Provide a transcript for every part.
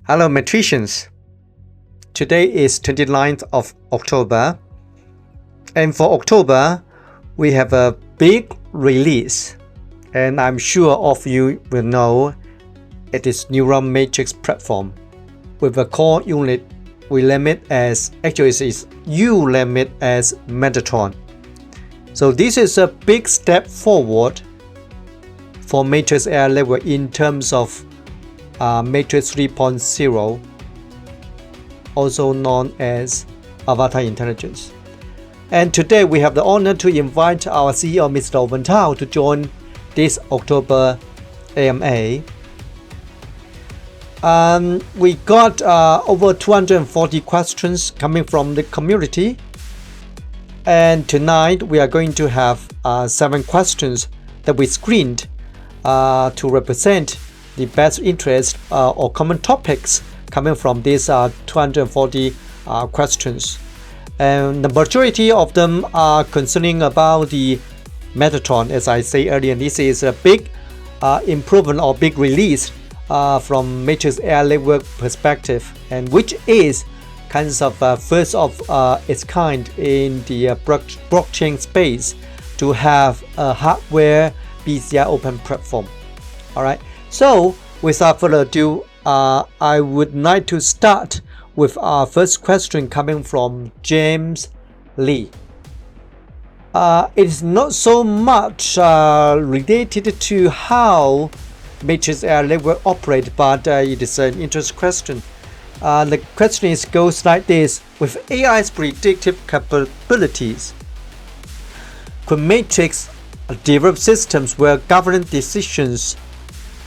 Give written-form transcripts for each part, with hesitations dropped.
Hello matricians. Today is 29th of October, and for October we have a big release, and I'm sure all of you will know it is Neural Matrix platform with a core unit we limit as you limit as Metatron. So this is a big step forward for Matrix AI level in terms of Matrix 3.0, also known as Avatar Intelligence. And today we have the honor to invite our CEO, Mr. Owen Tao, to join this October AMA. We got over 240 questions coming from the community, and tonight we are going to have 7 questions that we screened to represent the best interest or common topics coming from these 240 questions. And the majority of them are concerning about the Metatron. As I say earlier, this is a big improvement or big release from Matrix AI level perspective, and which is kind of first of its kind in the blockchain space to have a hardware BCI open platform. Alright, so without further ado, I would like to start with our first question coming from James Lee. It is not so much related to how Matrix AI level operate, but it is an interesting question. The question goes like this: with AI's predictive capabilities, could Matrix develop systems where governance decisions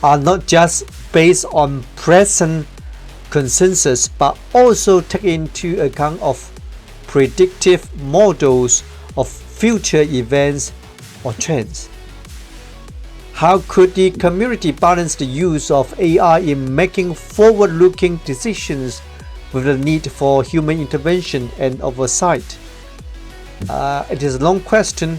are not just based on present consensus but also take into account of predictive models of future events or trends? How could the community balance the use of AI in making forward-looking decisions with the need for human intervention and oversight? It is a long question,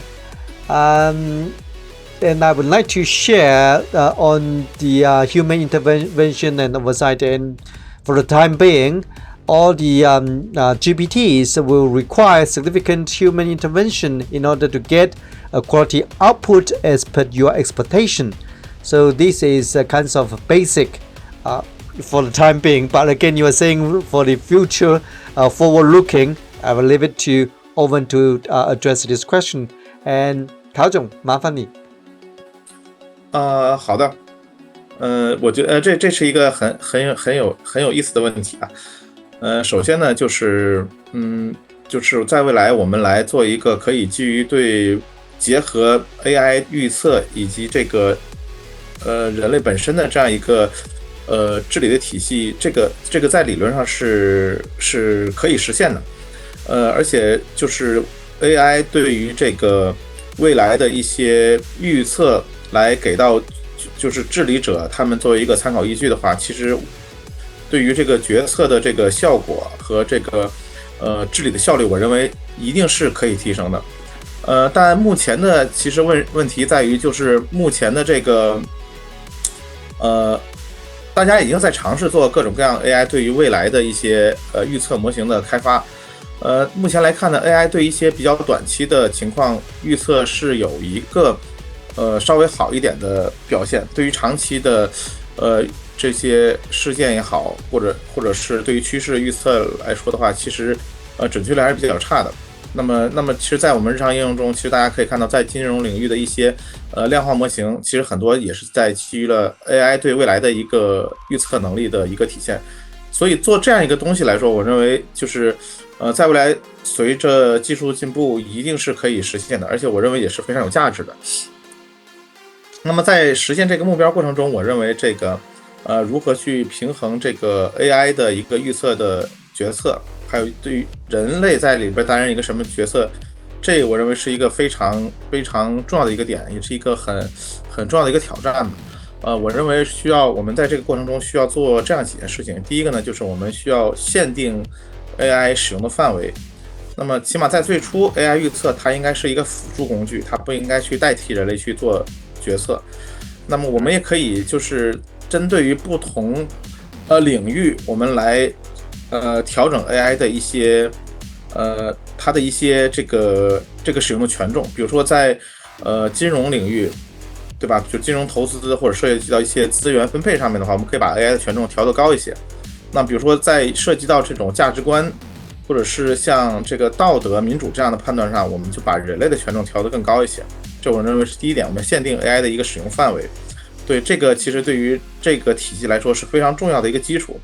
and I would like to share on the human intervention and oversight. And for the time being, all the GPTs will require significant human intervention in order to get a quality output as per your expectation. So this is a kind of basic for the time being. But again, you are saying for the future forward-looking, I will leave it to Owen to address this question. And 陶总，麻烦你。好的，我觉得这是一个很有意思的问题啊。首先呢，就是在未来我们来做一个可以基于对结合 AI 预测以及这个人类本身的这样一个治理的体系，这个在理论上是可以实现的。而且就是 AI 对于这个未来的一些预测来给到就是治理者他们作为一个参考依据的话，其实对于这个决策的这个效果和这个治理的效率，我认为一定是可以提升的。但目前的其实问题在于，就是目前的这个大家已经在尝试做各种各样 AI 对于未来的一些预测模型的开发。目前来看呢， AI 对一些比较短期的情况预测是有一个稍微好一点的表现。对于长期的这些事件也好，或者是对于趋势预测来说的话，其实准确率还是比较差的。那么其实在我们日常应用中，其实大家可以看到，在金融领域的一些量化模型，其实很多也是在基于了 AI 对未来的一个预测能力的一个体现。所以做这样一个东西来说，我认为就是在未来随着技术进步一定是可以实现的，而且我认为也是非常有价值的。那么在实现这个目标过程中，我认为这个如何去平衡这个 AI 的一个预测的决策，还有对于人类在里边担任一个什么角色，这我认为是一个非常非常重要的一个点，也是一个很重要的一个挑战。我认为我们在这个过程中需要做这样几件事情。第一个呢，就是我们需要限定 AI 使用的范围。那么起码在最初 AI 预测它应该是一个辅助工具，它不应该去代替人类去做决策。那么我们也可以就是针对于不同领域，我们来调整 AI 的一些它的一些这个使用的权重，比如说在金融领域，对吧？就金融投资或者涉及到一些资源分配上面的话，我们可以把 AI 的权重调得高一些。那比如说在涉及到这种价值观，或者是像这个道德、民主这样的判断上，我们就把人类的权重调得更高一些。这我认为是第一点，我们限定 AI 的一个使用范围。对，这个其实对于这个体系来说是非常重要的一个基础。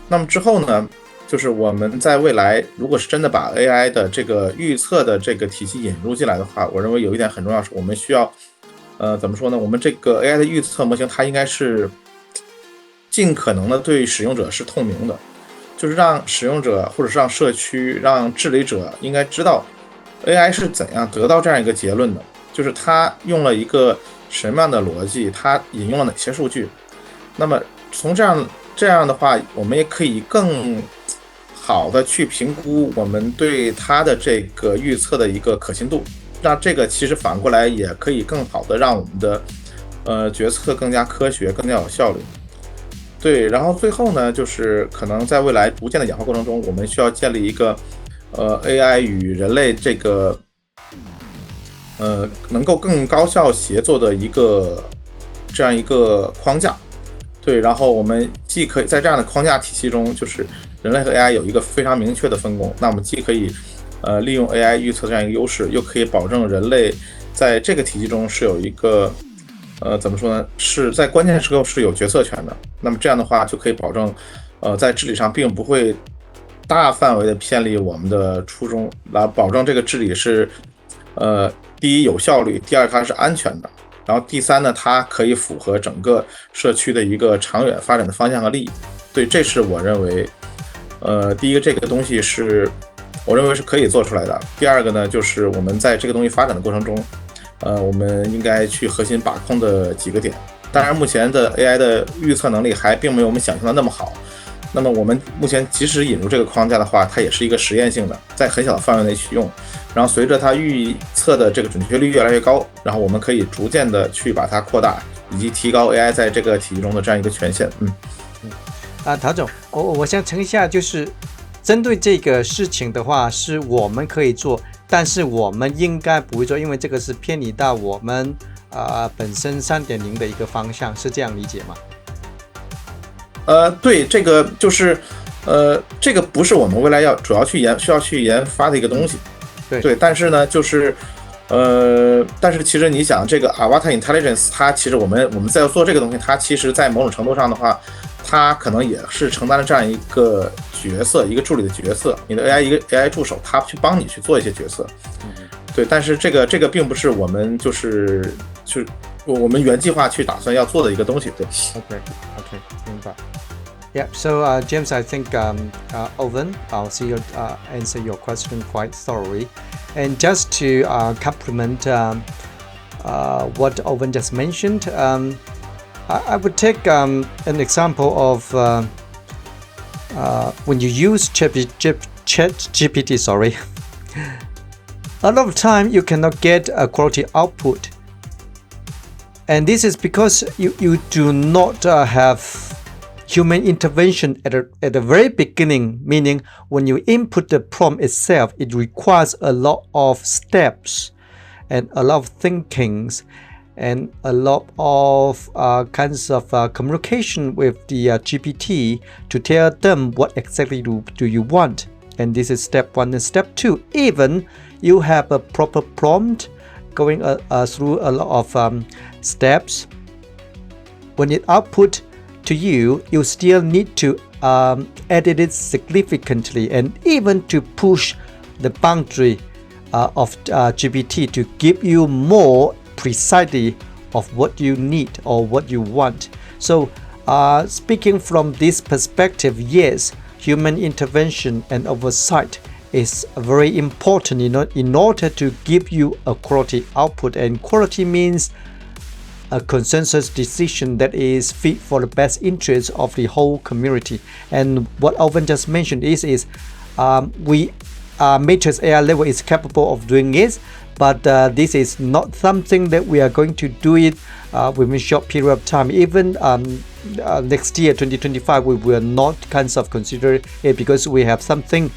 那么之后呢，就是我们在未来如果是真的把 AI 的这个预测的这个体系引入进来的话，我认为有一点很重要，是我们需要怎么说呢？我们这个 AI 的预测模型它应该是尽可能的对使用者是透明的，就是让使用者或者是让社区、让治理者应该知道 AI 是怎样得到这样一个结论的，就是它用了一个什么样的逻辑，它引用了哪些数据。那么从这样的话，我们也可以更好的去评估我们对它的这个预测的一个可信度，让这个其实反过来也可以更好的让我们的决策更加科学、更加有效率。对，然后最后呢，就是可能在未来逐渐的演化过程中，我们需要建立一个AI 与人类这个能够更高效协作的这样一个框架。对，然后我们既可以在这样的框架体系中，就是人类和 AI 有一个非常明确的分工，那我们既可以利用 AI 预测这样一个优势，又可以保证人类在这个体系中是有一个怎么说呢？是在关键时刻是有决策权的。那么这样的话，就可以保证，在治理上并不会大范围的偏离我们的初衷，来保证这个治理是，第一有效率，第二它是安全的，然后第三呢，它可以符合整个社区的一个长远发展的方向和利益。对，这是我认为，第一个这个东西是我认为是可以做出来的。第二个呢，就是我们在这个东西发展的过程中。我们应该去核心把控的几个点。当然，目前的 AI 的预测能力还并没有我们想象的那么好。那么我们目前即使引入这个框架的话，它也是一个实验性的，在很小的范围内去用。然后随着它预测的这个准确率越来越高，然后我们可以逐渐的去把它扩大，以及提高 AI 在这个体系中的这样一个权限。陶总，我想澄一下，就是针对这个事情的话，是我们可以做。但是我们应该不会做，因为这个是偏离到我们本身3.0的一个方向，是这样理解吗？对，这个就是这个不是我们未来主要需要去研发的一个东西。对，但是呢，就是但是其实你想，这个 Avatar Intelligence 它其实我们在做这个东西，它其实在某种程度上的话，它可能也是承担了这样一个角色，一个助理的角色，你的 AI 一个 AI 助手，它去帮你去做一些决策。对，但是这个并不是我们就是我们原计划去打算要做的一个东西。对。OK， 明白。Yeah, so James, I think Owen, I'll see you answer your question quite thoroughly. And just to complement what Owen just mentioned, I would take an example of when you use ChatGPT, sorry. A lot of time you cannot get a quality output. And this is because you do not have human intervention at the very beginning, meaning when you input the prompt itself, it requires a lot of steps and a lot of thinkings and a lot of kinds of communication with the GPT to tell them what exactly do you want. And this is step 1 and step 2. Even you have a proper prompt going through a lot of steps, when it output to you, you still need to edit it significantly and even to push the boundary of GPT to give you more precisely of what you need or what you want. So speaking from this perspective, yes, human intervention and oversight is very important in order to give you a quality output, and quality means a consensus decision that is fit for the best interest of the whole community. And what Owen just mentioned is we Matrix AI level is capable of doing it, but this is not something that we are going to do it within a short period of time. Even next year, 2025, we will not kind of consider it because we have something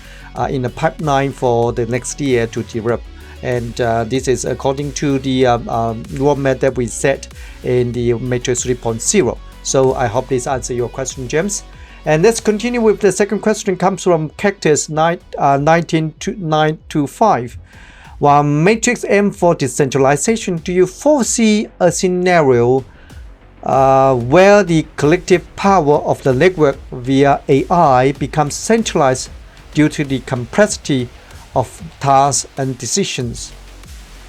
in the pipeline for the next year to develop. And this is according to the roadmap that we set in the Matrix 3.0. So I hope this answers your question, James. And let's continue with the second question. Comes from Cactus 19925. While Matrix M for decentralization, do you foresee a scenario where the collective power of the network via AI becomes centralized due to the complexity of tasks and decisions?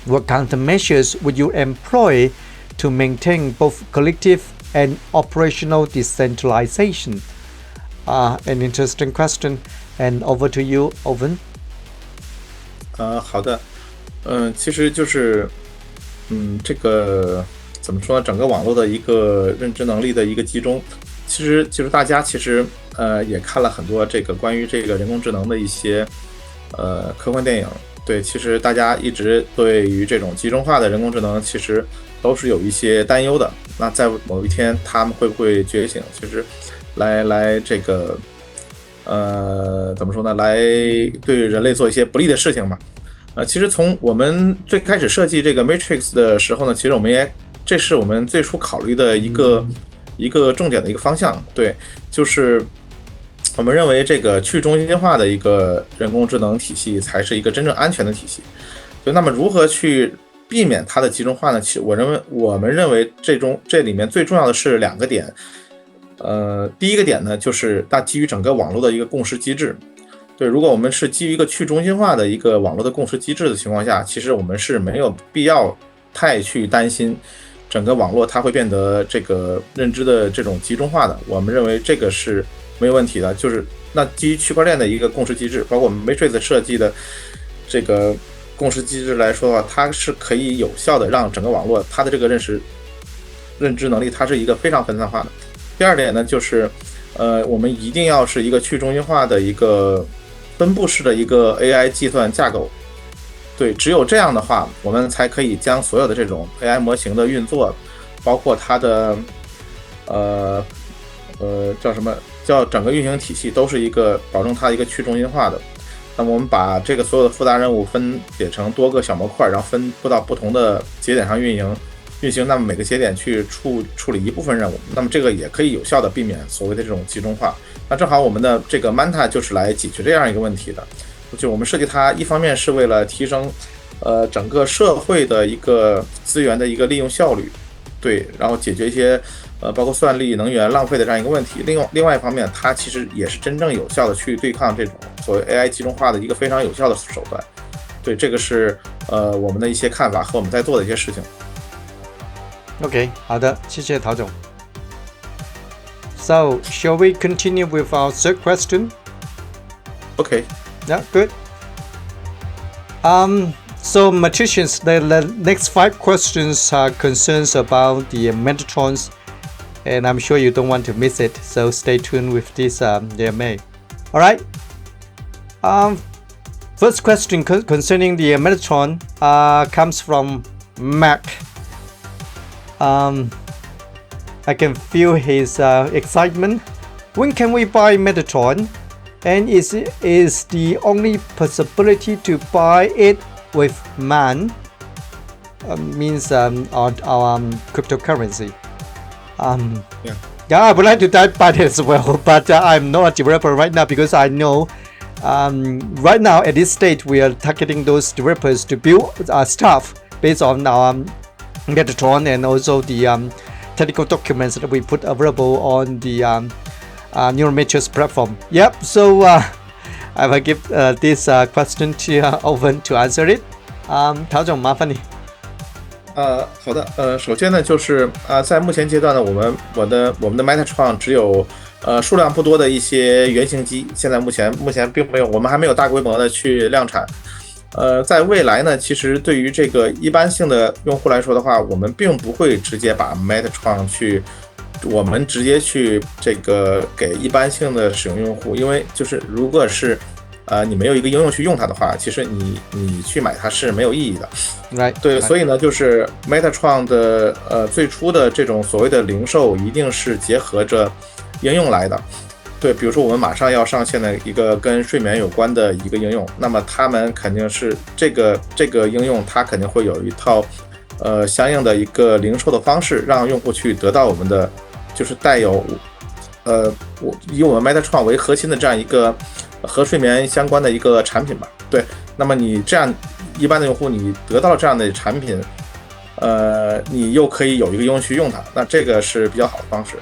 What countermeasures would you employ to maintain both collective and operational decentralization? An interesting question. And over to you, Owen. 好的，其实就是，这个怎么说呢？整个网络的一个认知能力的一个集中，其实就是大家也看了很多这个关于这个人工智能的一些科幻电影。对，其实大家一直对于这种集中化的人工智能，其实都是有一些担忧的。那在某一天，他们会不会觉醒？其实来这个怎么说呢？来对人类做一些不利的事情嘛。其实从我们最开始设计这个 Matrix 的时候呢，其实这是我们最初考虑的一个重点的一个方向。对，就是我们认为这个去中心化的一个人工智能体系才是一个真正安全的体系。对，那么如何去避免它的集中化呢？其实我们认为这里面最重要的是2个点。第一个点呢，就是基于整个网络的一个共识机制。对，如果我们是基于一个去中心化的一个网络的共识机制的情况下，其实我们是没有必要太去担心整个网络它会变得这个认知的这种集中化的。我们认为这个是没有问题的。就是那基于区块链的一个共识机制，包括我们 Matrix 设计的这个共识机制来说的话，它是可以有效的让整个网络它的这个认知能力，它是一个非常分散化的。第二点呢，就是我们一定要是一个去中心化的一个分布式的一个 AI 计算架构。对，只有这样的话，我们才可以将所有的这种 AI 模型的运作，包括它的叫整个运行体系，都是一个保证它一个去中心化的。那么我们把这个所有的复杂任务分解成多个小模块，然后分布到不同的节点上运行，那么每个节点去处理一部分任务，那么这个也可以有效的避免所谓的这种集中化。那正好我们的这个 Manta 就是来解决这样一个问题的。就我们设计它，一方面是为了提升整个社会的一个资源的一个利用效率，对，然后解决一些包括算力、能源浪费的这样一个问题。另外一方面，它其实也是真正有效的去对抗这种所谓 AI 集中化的一个非常有效的手段。对，这个是我们的一些看法和我们在做的一些事情。OK， 好的，谢谢陶总。So, shall we continue with our third question? Okay. Yeah, good. So Matricians, the next 5 questions are concerns about the Metatrons, and I'm sure you don't want to miss it. So stay tuned with this DMA. All right. First question concerning the Metatron comes from Mac. I can feel his excitement. When can we buy Metatron? And is the only possibility to buy it with MAN? Means our cryptocurrency. Yeah, I would like to buy it as well, but I'm not a developer right now because I know right now at this stage we are targeting those developers to build stuff based on our Metatron and also the technical documents that we put available on the Neural Matrix platform. Yep, so I will give this question to Owen to answer it. 陶总，麻烦你。好的，首先呢，就是在目前阶段呢，我们的 Metatron 只有数量不多的一些原型机，现在目前并没有，我们还没有大规模的去量产。在未来呢，其实对于这个一般性的用户来说的话，我们并不会直接把 Metatron 直接去这个给一般性的使用用户，因为就是如果是你没有一个应用去用它的话，其实你去买它是没有意义的。Right. 对，所以呢，就是 Metatron 的最初的这种所谓的零售，一定是结合着应用来的。对，比如说我们马上要上线的一个跟睡眠有关的一个应用，那么他们肯定是这个应用，它肯定会有一套相应的一个零售的方式，让用户去得到我们的就是带有以我们 Metatron 为核心的这样一个和睡眠相关的一个产品吧。对，那么你这样一般的用户，你得到了这样的产品，你又可以有一个应用去用它，那这个是比较好的方式。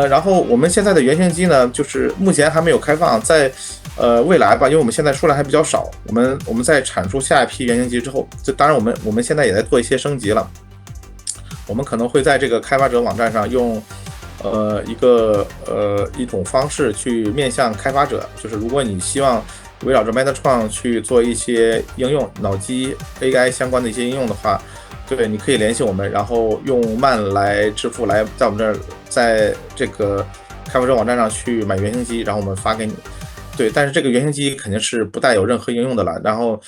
然后我们现在的原型机呢，就是目前还没有开放，在未来吧，因为我们现在数量还比较少，我们在产出下一批原型机之后，当然我们现在也在做一些升级了，我们可能会在这个开发者网站上用一种方式去面向开发者，就是如果你希望围绕着 Metatron 去做一些应用，脑机 AI 相关的一些应用的话，对，你可以联系我们，然后用慢来支付，来在我们这儿，在这个开发者网站上去买原型机，然后我们发给你。对，但是这个原型机肯定是不带有任何应用的了。然后，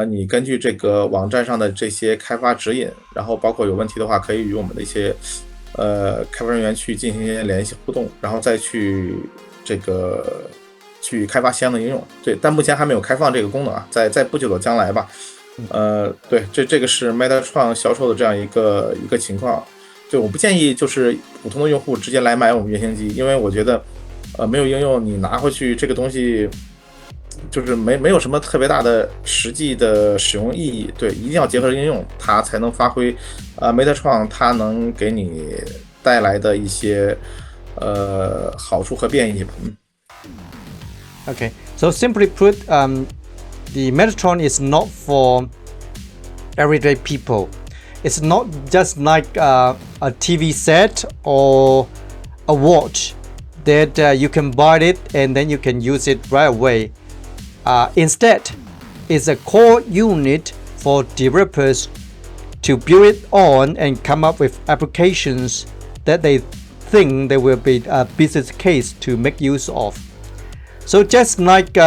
你根据这个网站上的这些开发指引，然后包括有问题的话，可以与我们的一些开发人员去进行一些联系互动，然后再去开发相应的应用。对，但目前还没有开放这个功能啊，在不久的将来吧。对，这个是 Metatron 销售的这样一个情况。对，我不建议就是普通的用户直接来买我们原型机，因为我觉得没有应用，你拿回去这个东西就是没有什么特别大的实际的使用意义。对，一定要结合应用，它才能发挥Metatron 它能给你带来的一些好处和便益。Okay, so simply put, the Metatron is not for everyday people. It's not just like a TV set or a watch that you can buy it and then you can use it right away. Instead, it's a core unit for developers to build it on and come up with applications that they think there will be a business case to make use of. So just like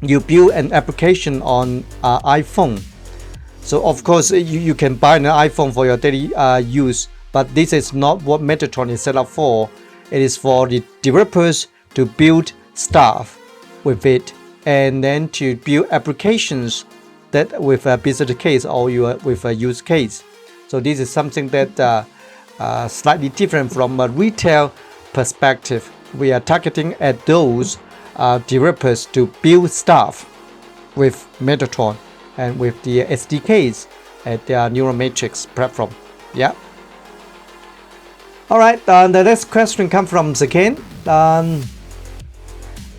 you build an application on iPhone. So of course you can buy an iPhone for your daily use, but this is not what Metatron is set up for. It is for the developers to build stuff with it and then to build applications that with a business case or with a use case. So this is something that slightly different from a retail perspective. We are targeting at those developers to build stuff with Metatron and with the SDKs at the Neural Matrix platform. Yeah. All right. The next question comes from Zaken.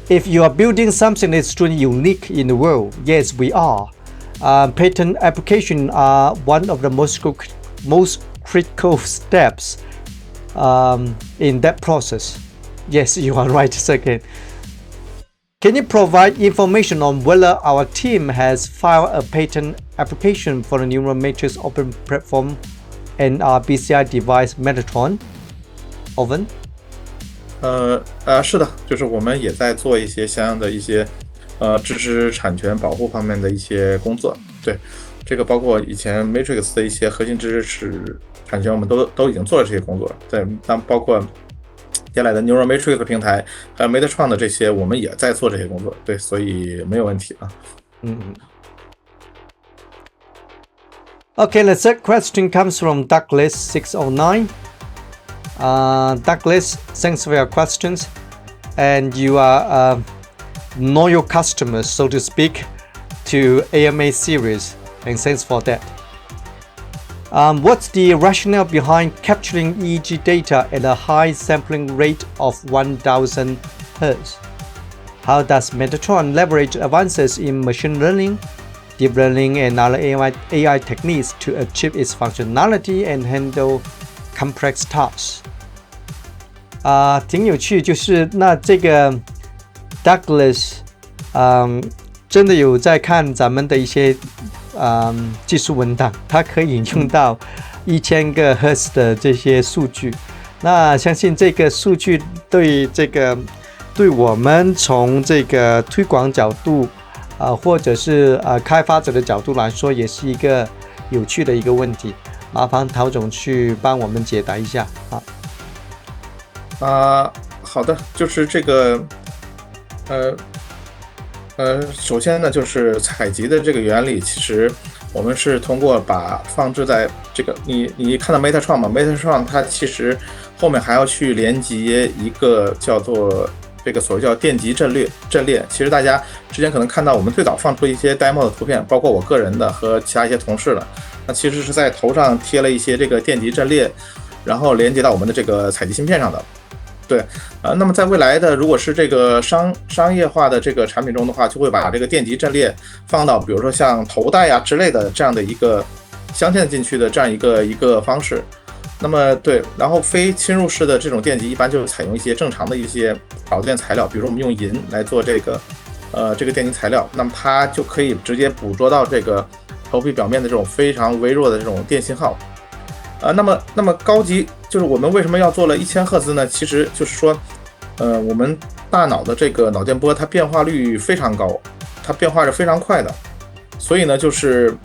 If you are building something that's truly unique in the world, yes, we are. Patent application are one of the most critical steps in that process. Yes, you are right, Zaken. Can you provide information on whether our team has filed a patent application for the Neural Matrix Open Platform and our BCI device Metatron? Owen? 是的，就是我们也在做一些相应的一些知识产权保护方面的一些工作。对，这个包括以前 Matrix 的一些核心知识产权，我们都已经做了这些工作。对，但包括接下来的 Neural Matrix 平台还有 Metatron 的这些，我们也在做这些工作。对，所以没有问题啊。Okay, the third question comes from Douglas609. Douglas, thanks for your questions. And you are loyal customers, so to speak, to AMA series. And thanks for that. What's the rationale behind capturing EEG data at a high sampling rate of 1000 Hz? How does Metatron leverage advances in machine learning, deep learning, and other AI techniques to achieve its functionality and handle complex tasks? 挺有趣，就是那这个 Douglas，真的有在看咱们的一些技术文档，它可以用到1000个 Hz 的这些数据。那相信这个数据对这个对我们从这个推广角度或者是开发者的角度来说，也是一个有趣的一个问题。麻烦陶总去帮我们解答一下好的，就是这个首先呢，就是采集的这个原理，其实我们是通过把放置在这个你看到 Metatron 吗 ？Metatron 它其实后面还要去连接一个叫做这个所谓叫电极阵列。其实大家之前可能看到我们最早放出一些 demo 的图片，包括我个人的和其他一些同事的，那其实是在头上贴了一些这个电极阵列，然后连接到我们的这个采集芯片上的。对，那么在未来的如果是这个商业化的这个产品中的话，就会把这个电极阵列放到比如说像头戴啊之类的这样的一个镶嵌进去的这样一个方式。那么对，然后非侵入式的这种电极一般就是采用一些正常的一些导电材料，比如说我们用银来做这个电极材料，那么它就可以直接捕捉到这个头皮表面的这种非常微弱的这种电信号。那么高级就是我们为什么要做了1000赫兹呢？其实就是说，我们大脑的这个脑电波它变化率非常高，它变化是非常快的，所以呢，就是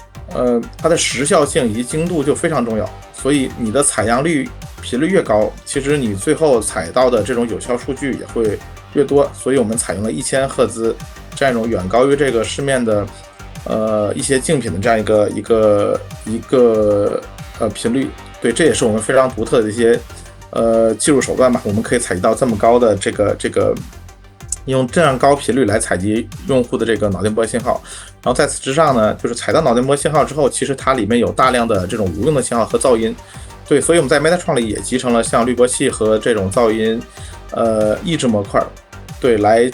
它的时效性以及精度就非常重要。所以你的采样率频率越高，其实你最后采到的这种有效数据也会越多。所以我们采用了1000赫兹这样一种远高于这个市面的一些竞品的这样一个频率。对，这也是我们非常独特的一些技术手段吧。我们可以采集到这么高的这个用这样高频率来采集用户的这个脑电波信号。然后在此之上呢，就是采到脑电波信号之后，其实它里面有大量的这种无用的信号和噪音。对，所以我们在 Metatron 里也集成了像滤波器和这种噪音抑制模块，对，来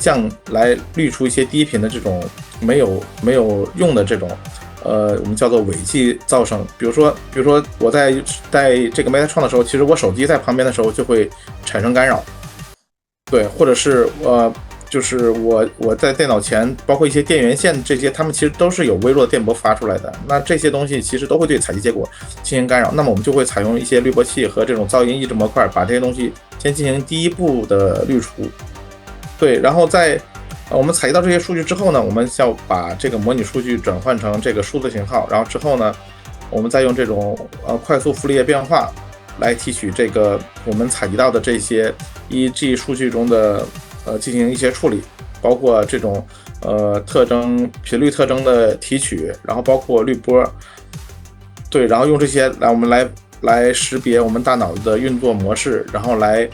滤出一些低频的这种没有用的这种我们叫做伪计噪声。比如说我在这个 Metatron 的时候，其实我手机在旁边的时候就会产生干扰，对，或者是就是我在电脑前，包括一些电源线这些，它们其实都是有微弱的电波发出来的。那这些东西其实都会对采集结果进行干扰。那么我们就会采用一些滤波器和这种噪音抑制模块，把这些东西先进行第一步的滤除。对，然后在我们采集到这些数据之后呢，我们要把这个模拟数据转换成这个数字型号，然后之后呢，我们再用这种快速傅立叶变化来提取这个我们采集到的这些 EEG 数据中的进行一些处理，包括这种特征频率特征的提取，然后包括滤波，对，然后用这些我们来识别我们大脑的运作模式，然后来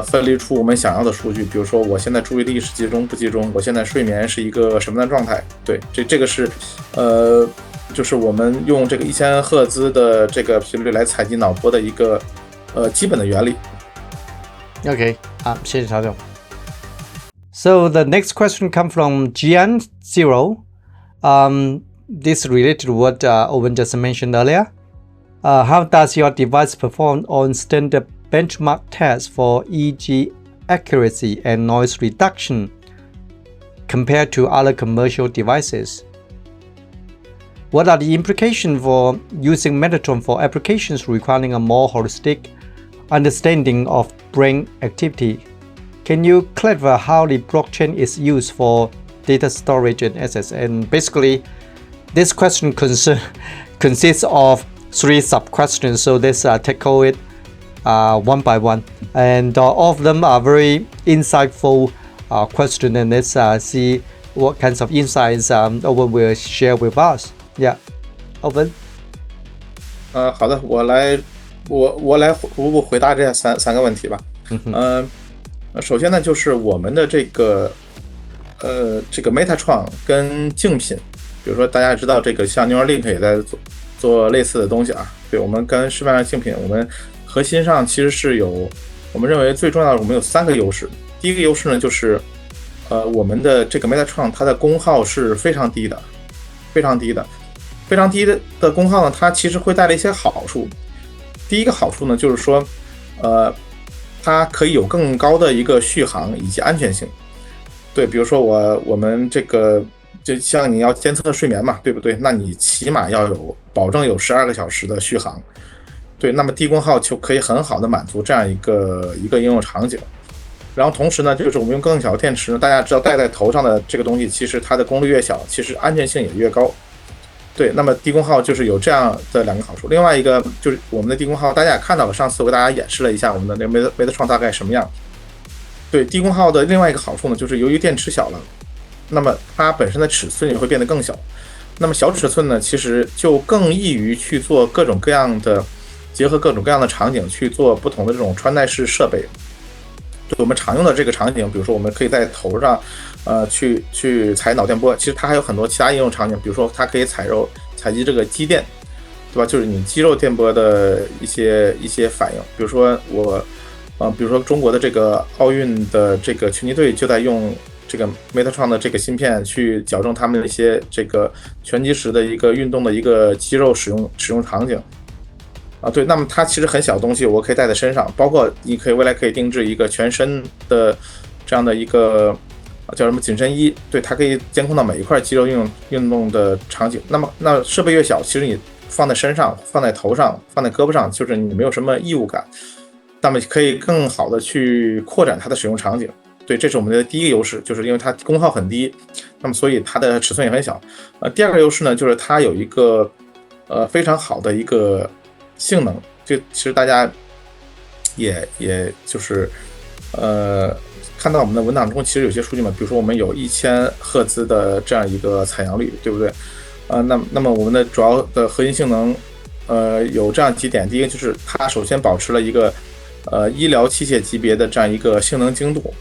分离出我们想要的数据。比如说我现在注意力是集中不集中，我现在睡眠是一个什么样的状态。对，这个是就是我们用这个1000赫兹的这个频率来采集脑波的一个基本的原理。 OK 谢谢曹总。So the next question comes from Gian0. This is related to what Owen just mentioned earlier. How does your device perform on standard benchmark tests for EEG accuracy and noise reduction compared to other commercial devices? What are the implications for using Metatron for applications requiring a more holistic understanding of brain activity? Can you clarify how the blockchain is used for data storage and access? And basically, this question consists of 3 sub-questions, so let's tackle it one by one. And all of them are very insightful questions, and let's see what kinds of insights Owen will share with us. Yeah, Owen. 好的，我来逐步回答这三个问题吧。首先呢，就是我们的这个Metatron 跟竞品，比如说大家知道这个像 Neuralink 也在做类似的东西啊。对，我们跟市面上竞品，我们核心上其实是有，我们认为最重要的，我们有3个优势。第一个优势呢，就是我们的这个 Metatron 它的功耗是非常低的，非常低的功耗呢，它其实会带来一些好处。第一个好处呢，就是说它可以有更高的一个续航以及安全性。对，比如说我们这个就像你要监测睡眠嘛，对不对？那你起码要保证有12个小时的续航。对，那么低功耗就可以很好的满足这样一个应用场景。然后同时呢，就是我们用更小的电池呢，大家知道戴在头上的这个东西，其实它的功率越小，其实安全性也越高。对，那么低功耗就是有这样的2个好处。另外一个就是我们的低功耗，大家也看到了，上次我给大家演示了一下我们的那个 Metatron 大概什么样。对，低功耗的另外一个好处呢，就是由于电池小了，那么它本身的尺寸也会变得更小。那么小尺寸呢，其实就更易于去做各种各样的，结合各种各样的场景去做不同的这种穿戴式设备。就我们常用的这个场景，比如说我们可以在头上，去采脑电波。其实它还有很多其他应用场景，比如说它可以采集这个肌电，对吧？就是你肌肉电波的一些反应。比如说比如说中国的这个奥运的这个拳击队就在用这个 Metatron 的这个芯片去矫正他们的一些这个拳击时的一个运动的一个肌肉使用场景。对，那么它其实很小的东西，我可以带在身上，包括你未来可以定制一个全身的这样的一个叫什么紧身衣，对，它可以监控到每一块肌肉运动的场景。那设备越小，其实你放在身上、放在头上、放在胳膊上，就是你没有什么异物感，那么可以更好的去扩展它的使用场景。对，这是我们的第一个优势，就是因为它功耗很低，那么所以它的尺寸也很小。第二个优势呢，就是它有一个非常好的一个性能。这其实大家也就是看到我们的文档中其实有些数据嘛，比如说我们有1000赫兹的这样一个采样率，对不对？那么我们的主要的核心性能有这样几点。第一个就是它首先保持了一个医疗器械级别的这样一个性能精度，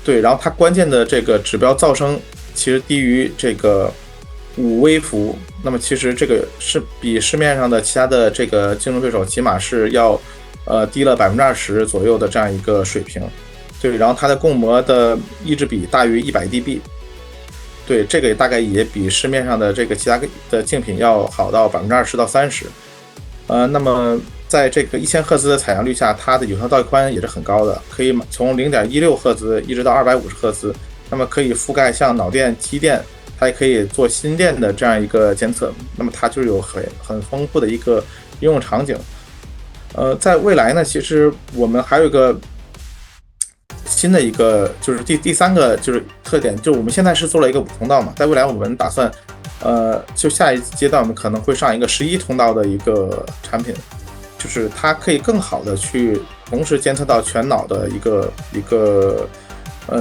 对，然后它关键的这个指标噪声其实低于这个5微伏，那么其实这个是比市面上的其他的这个竞争对手起码是要低了20%左右的这样一个水平。对，然后它的共膜的抑制比大于100 dB， 对，这个大概也比市面上的这个其他的竞品要好到20%到30%。那么在这个1000赫兹的采样率下，它的有效带宽也是很高的，可以从 0.16 赫兹一直到250赫兹，那么可以覆盖像脑电、肌电，它也可以做心电的这样一个监测，那么它就有很丰富的一个应用场景。在未来呢，其实我们还有一个新的一个就是第三个就是特点，就我们现在是做了一个5通道嘛，在未来我们打算就下一阶段我们可能会上一个11通道的一个产品，就是它可以更好的去同时监测到全脑的一个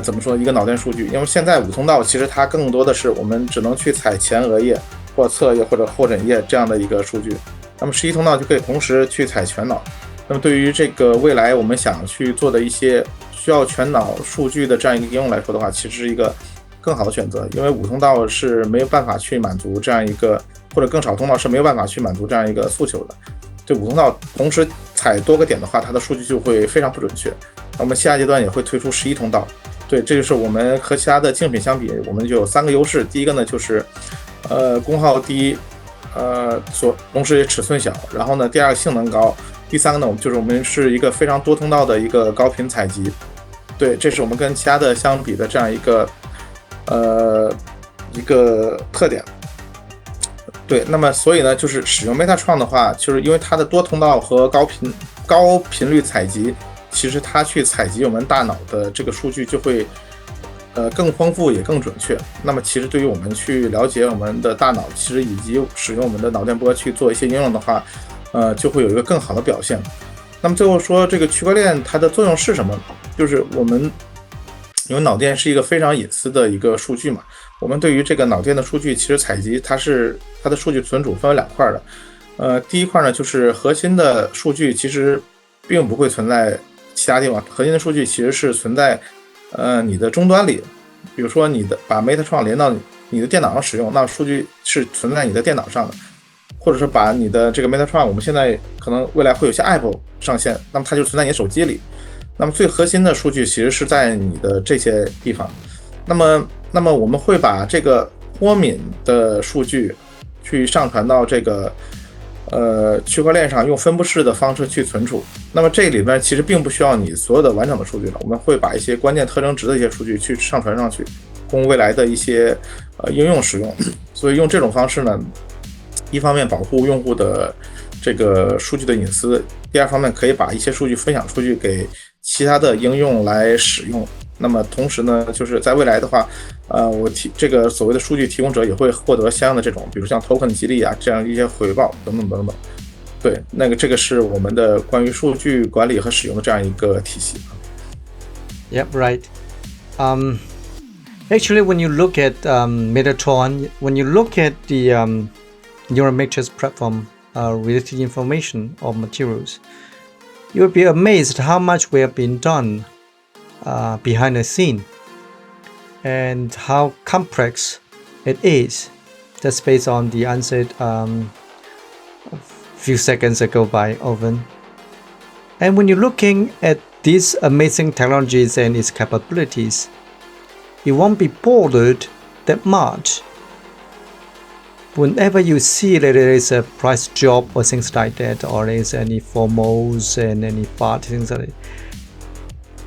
怎么说一个脑电数据。因为现在5通道其实它更多的是我们只能去采前额叶或侧叶或者后枕叶这样的一个数据，那么11通道就可以同时去采全脑。那么对于这个未来我们想去做的一些需要全脑数据的这样一个应用来说的话，其实是一个更好的选择。因为5通道是没有办法去满足这样一个，或者更少通道是没有办法去满足这样一个诉求的。对，5通道同时采多个点的话，它的数据就会非常不准确。那么下阶段也会推出11通道。对，这就是我们和其他的竞品相比，我们就有3个优势。第一个呢就是功耗低，同时也尺寸小，然后呢第二个性能高，第三个呢就是我们是一个非常多通道的一个高频采集。对，这是我们跟其他的相比的这样一个特点。对，那么所以呢，就是使用 Metatron 的话，就是因为它的多通道和高频率采集，其实它去采集我们大脑的这个数据就会更丰富也更准确。那么其实对于我们去了解我们的大脑，其实以及使用我们的脑电波去做一些应用的话，就会有一个更好的表现。那么最后说这个区块链它的作用是什么？就是我们因为脑电是一个非常隐私的一个数据嘛，我们对于这个脑电的数据其实采集它的数据存储分为2块的。第一块呢就是核心的数据其实并不会存在其他地方，核心的数据其实是存在你的终端里。比如说把 Metatron 连到你的电脑上使用，那数据是存在你的电脑上的，或者是把你的这个 Metatron， 我们现在可能未来会有些 App 上线，那么它就存在你手机里。那么最核心的数据其实是在你的这些地方。那么我们会把这个脱敏的数据去上传到这个区块链上，用分布式的方式去存储。那么这里面其实并不需要你所有的完整的数据了，我们会把一些关键特征值的一些数据去上传上去，供未来的一些应用使用。所以用这种方式呢，一方面保护用户的这个数据的隐私，第二方面可以把一些数据分享出去给其他的应用来使用。那么同时呢，就是在未来的话，这个所谓的数据提供者也会获得相应的这种，比如像 token 激励啊这样一些回报等等等等。对，这个是我们的关于数据管理和使用的这样一个体系。Yep, right. Actually, when you look at Metatron, when you look at the neural matrix platform related information or materials, you'll be amazed how much we have been done behind the scene and how complex it is. That's based on the answer a few seconds ago by Owen. And when you're looking at these amazing technologies and its capabilities, you won't be bothered that much whenever you see that there is a price drop or things like that, or there is any FOMOs and any FUD, things like that.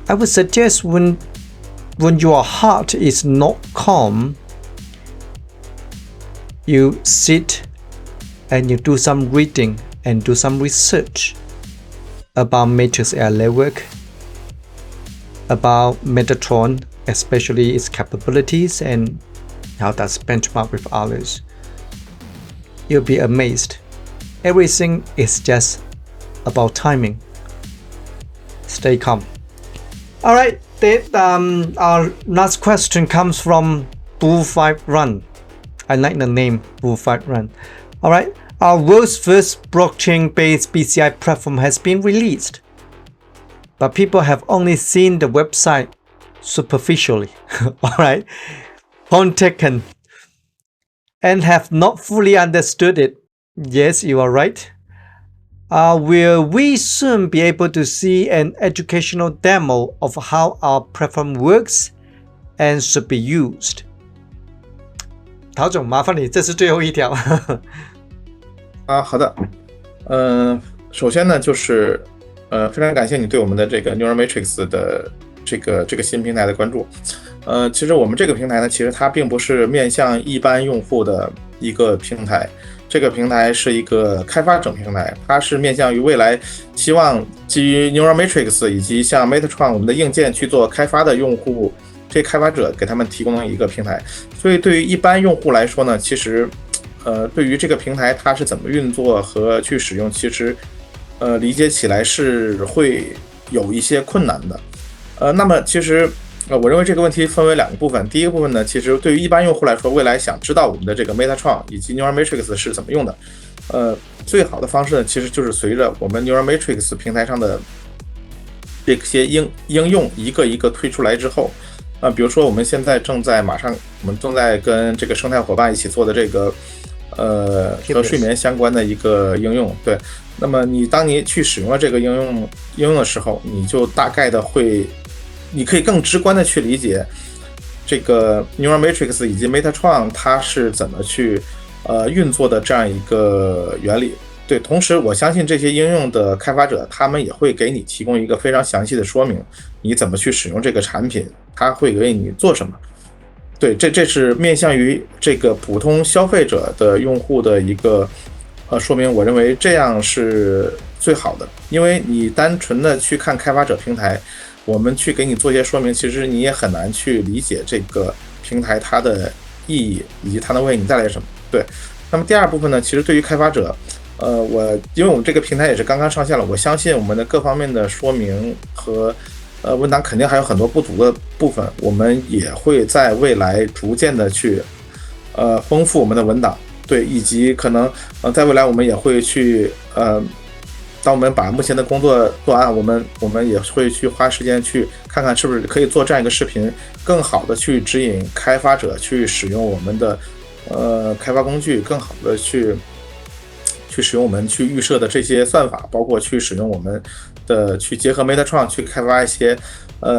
I would suggest when your heart is not calm, you sit and you do some reading and do some research about Matrix AI network, about Metatron, especially its capabilities and how that's benchmarked with others. You'll be amazed. Everything is just about timing. Stay calm. All right, our last question comes from Bull5 Run. I like the name Bull5 Run. All right, our world's first blockchain-based BCI platform has been released, but people have only seen the website superficially. All right, taken, and have not fully understood it. Yes, you are right. Will we soon be able to see an educational demo of how our platform works and should be used? 陶总，麻烦你，这是最后一条。好的，首先呢，就是非常感谢你对我们的这个 Neural Matrix 的这个新平台的关注。其实我们这个平台呢，其实它并不是面向一般用户的一个平台，这个平台是一个开发者平台，它是面向于未来希望基于 Neural Matrix 以及像 Metatron 我们的硬件去做开发的用户，这些开发者给他们提供的一个平台。所以对于一般用户来说呢，其实对于这个平台它是怎么运作和去使用，其实理解起来是会有一些困难的。那么其实我认为这个问题分为两个部分。第一个部分呢，其实对于一般用户来说，未来想知道我们的这个 Metatron 以及 Neural Matrix 是怎么用的，最好的方式呢，其实就是随着我们 Neural Matrix 平台上的这些应用一个一个推出来之后，比如说我们现在我们正在跟这个生态伙伴一起做的这个和睡眠相关的一个应用，对。那么当你去使用了这个应用的时候，你就大概的你可以更直观的去理解这个 Neural Matrix 以及 Metatron 它是怎么去运作的这样一个原理。对，同时我相信这些应用的开发者，他们也会给你提供一个非常详细的说明，你怎么去使用这个产品，它会为你做什么。对，这是面向于这个普通消费者的用户的一个说明，我认为这样是最好的。因为你单纯的去看开发者平台，我们去给你做一些说明，其实你也很难去理解这个平台它的意义以及它能为你带来什么。对，那么第二部分呢，其实对于开发者，因为我们这个平台也是刚刚上线了，我相信我们的各方面的说明和文档肯定还有很多不足的部分，我们也会在未来逐渐的去丰富我们的文档。对，以及可能在未来我们也会去当我们把目前的工作做完，我们也会去花时间去看看是不是可以做这样一个视频，更好的去指引开发者去使用我们的开发工具，更好的去使用我们去预设的这些算法，包括去使用我们的去结合 Metatron 去开发一些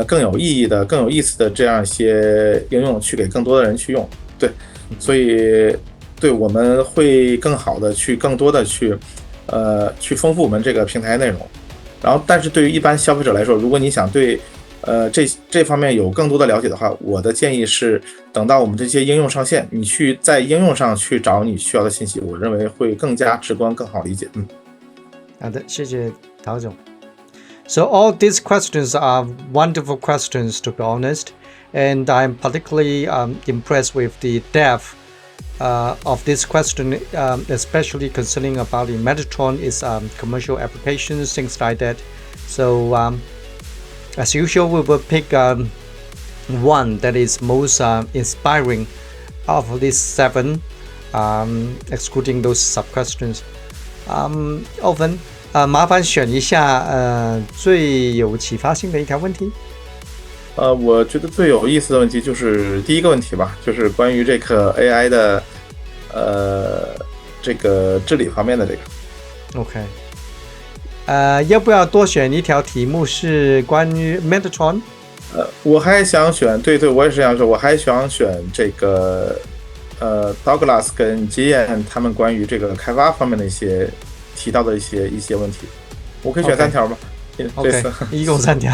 更有意义的、更有意思的这样一些应用，去给更多的人去用。对，所以对我们会更好的更多的去丰富我们这个平台内容。然后，但是对于一般消费者来说，如果你想对这方面有更多的了解的话，我的建议是等到我们这些应用上线，你去在应用上去找你需要的信息，我认为会更加直观、更好理解。好的，谢谢陶总。So all these questions are wonderful questions, to be honest, and I'm particularly impressed with the depth of this question, especially concerning about the Metatron is commercial applications, things like that. So as usual, we will pick one that is most inspiring of these 7, excluding those sub questions. Owen, 麻烦选一下最有启发性的一条问题。我觉得最有意思的问题就是第一个问题吧，就是关于这个 AI 的这个治理方面的这个。OK，要不要多选一条题目是关于 Metatron？我还想选，对，我也是这样说，我还想选这个Douglas 跟Gian他们关于这个开发方面的一些提到的一些问题，我可以选3条吗？OK， 一共3条。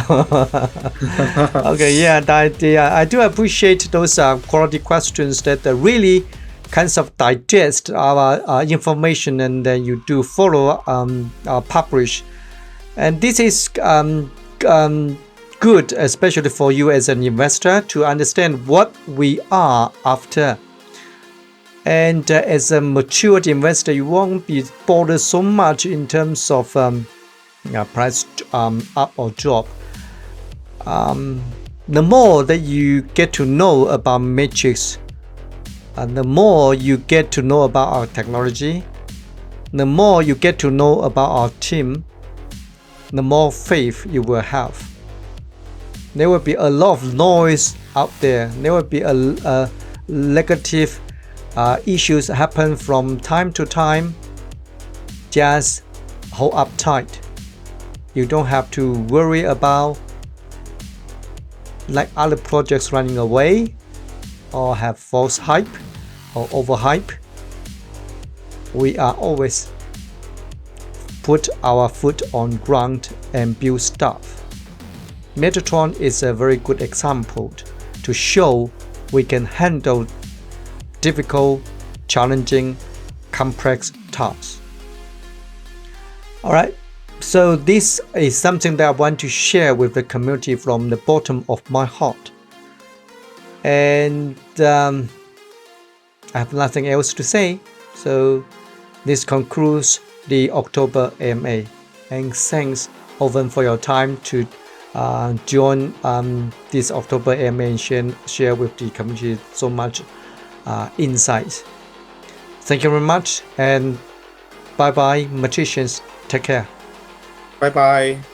Okay, yeah, I do appreciate those quality questions that really kinds of digest our information and then you do follow publish, and this is good, especially for you as an investor to understand what we are after. And as a matured investor, you won't be bothered so much in terms of price up or drop. The more that you get to know about Matrix, the more you get to know about our technology, the more you get to know about our team, the more faith you will have. There will be a lot of noise out there. There will be a negative issues happen from time to time. Just hold up tight. You don't have to worry about like other projects running away or have false hype or overhype. We are always put our foot on ground and build stuff. Metatron is a very good example to show we can handle difficult, challenging, complex tasks. Alright, so this is something that I want to share with the community from the bottom of my heart. And I have nothing else to say. So this concludes the October AMA. And thanks, Owen, for your time to join this October AMA and share with the community so much insights. Thank you very much, and bye bye, magicians. Take care. Bye bye.